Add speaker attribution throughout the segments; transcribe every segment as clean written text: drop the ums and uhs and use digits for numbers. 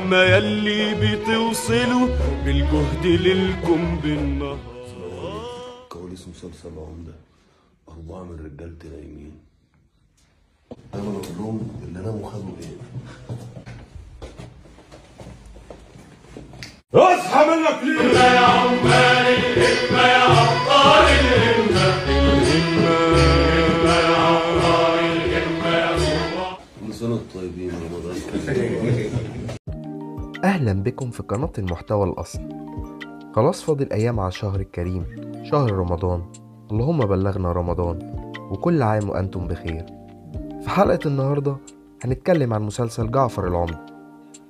Speaker 1: النجمة يلي بتوصلوا بالجهد للكم بالنهار.
Speaker 2: كواليس مسلسل عمدة، 4 من رجالتي نايمين. انا اقول لهم اللي ناموا خدوا ايه؟
Speaker 1: اصحى منك ليه يا عمال الهمة يا عطار الهمة، الهمة يا عطار الهمة يا صباح.
Speaker 2: كل سنة وانتم طيبين، رمضان كريم.
Speaker 3: أهلا بكم في قناة المحتوى الأصلي. خلاص فاضل أيام على الشهر الكريم، شهر رمضان. اللهم بلغنا رمضان وكل عام وأنتم بخير. في حلقة النهاردة هنتكلم عن مسلسل جعفر العمدة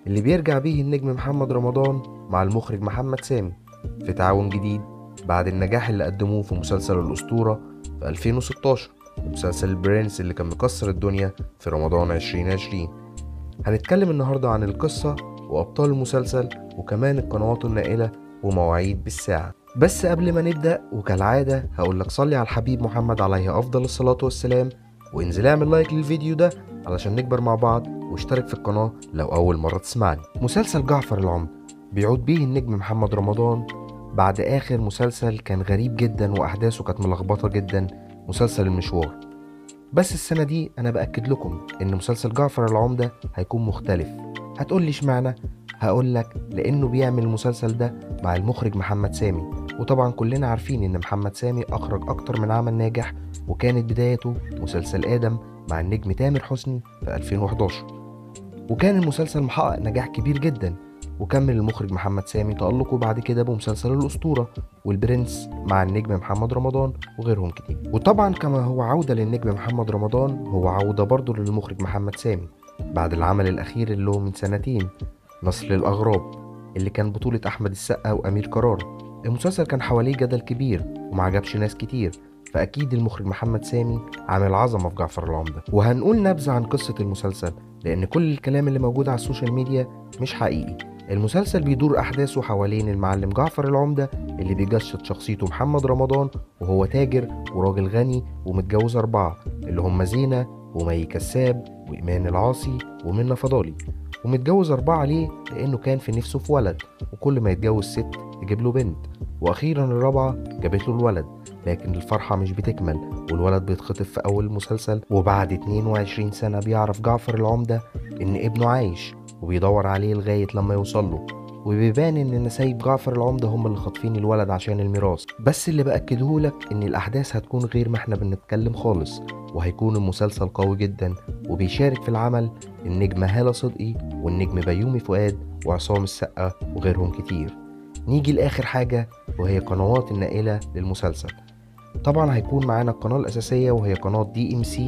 Speaker 3: اللي بيرجع بيه النجم محمد رمضان مع المخرج محمد سامي في تعاون جديد بعد النجاح اللي قدموه في مسلسل الأسطورة في 2016 ومسلسل البرنس اللي كان مكسر الدنيا في رمضان 2020. هنتكلم النهاردة عن القصة وأبطال المسلسل وكمان القنوات النائلة ومواعيد بالساعة. بس قبل ما نبدأ وكالعادة هقولك صلي على الحبيب محمد عليه أفضل الصلاة والسلام، وانزل اعمل لايك للفيديو ده علشان نكبر مع بعض، واشترك في القناة لو أول مرة تسمعني. مسلسل جعفر العمدة بيعود بيه النجم محمد رمضان بعد آخر مسلسل كان غريب جدا وأحداثه كانت ملخبطة جدا، مسلسل المشوار. بس السنة دي أنا بأكد لكم إن مسلسل جعفر العمدة هيكون مختلف. هتقولي اشمعنى؟ هقولك لأنه بيعمل المسلسل ده مع المخرج محمد سامي، وطبعا كلنا عارفين إن محمد سامي أخرج أكتر من عمل ناجح، وكانت بدايته مسلسل آدم مع النجم تامر حسني في 2011، وكان المسلسل محقق نجاح كبير جدا. وكمل المخرج محمد سامي تألقه بعد كده بمسلسل الأسطورة والبرنس مع النجم محمد رمضان وغيرهم كتير. وطبعا كما هو عودة للنجم محمد رمضان، هو عودة برضه للمخرج محمد سامي بعد العمل الأخير اللي هو من سنتين، نصر للأغراب، اللي كان بطولة أحمد السقا وأمير كرارة. المسلسل كان حواليه جدل كبير ومعجبش ناس كتير، فأكيد المخرج محمد سامي عامل عظمة في جعفر العمدة. وهنقول نبذة عن قصة المسلسل لأن كل الكلام اللي موجود على السوشيال ميديا مش حقيقي. المسلسل بيدور أحداثه حوالين المعلم جعفر العمدة اللي بيجسد شخصيته محمد رمضان، وهو تاجر وراجل غني ومتجوز 4 اللي هم زينة ومي كساب وإيمان العاصي ومنة فضالي. ومتجوز 4 ليه؟ لأنه كان في نفسه في ولد، وكل ما يتجوز 6 تجيب له بنت، وأخيرا الرابعة جابت له الولد. لكن الفرحة مش بتكمل والولد بيتخطف في أول المسلسل، وبعد 22 سنة بيعرف جعفر العمدة إن ابنه عايش وبيدور عليه لغاية لما يوصله، وبيبان إن نسايب جعفر العمدة هم اللي خاطفين الولد عشان الميراث. بس اللي بأكدهولك إن الأحداث هتكون غير ما احنا بنتكلم خالص، وهيكون المسلسل قوي جدا. وبيشارك في العمل النجمة هالة صدقي والنجم بيومي فؤاد وعصام السقا وغيرهم كتير. نيجي لآخر حاجة وهي قنوات النائلة للمسلسل. طبعا هيكون معانا القناة الأساسية وهي قناة DMC،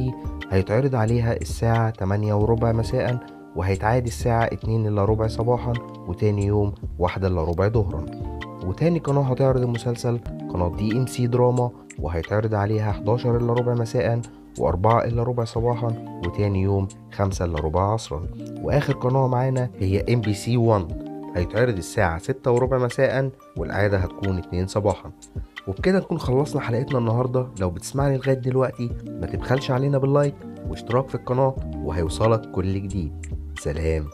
Speaker 3: هيتعرض عليها الساعة 8:15 مساء، وهيتعاد الساعة 2:15 صباحا، وتاني يوم 1:15 ظهرا. وتاني قناة هتعرض المسلسل قناة DMC دراما، وهيتعرض عليها 11:15 مساء و4:15 صباحا، وتاني يوم 5:15 عصرا. وآخر قناة معانا هي MBC 1، هيتعرض الساعة 6:15 مساء، والعادة هتكون 2 صباحا. وبكده نكون خلصنا حلقتنا النهاردة. لو بتسمعني لغاية دلوقتي ما تبخلش علينا باللايك واشتراك في القناة، وهيوصلك كل جديد. سلام.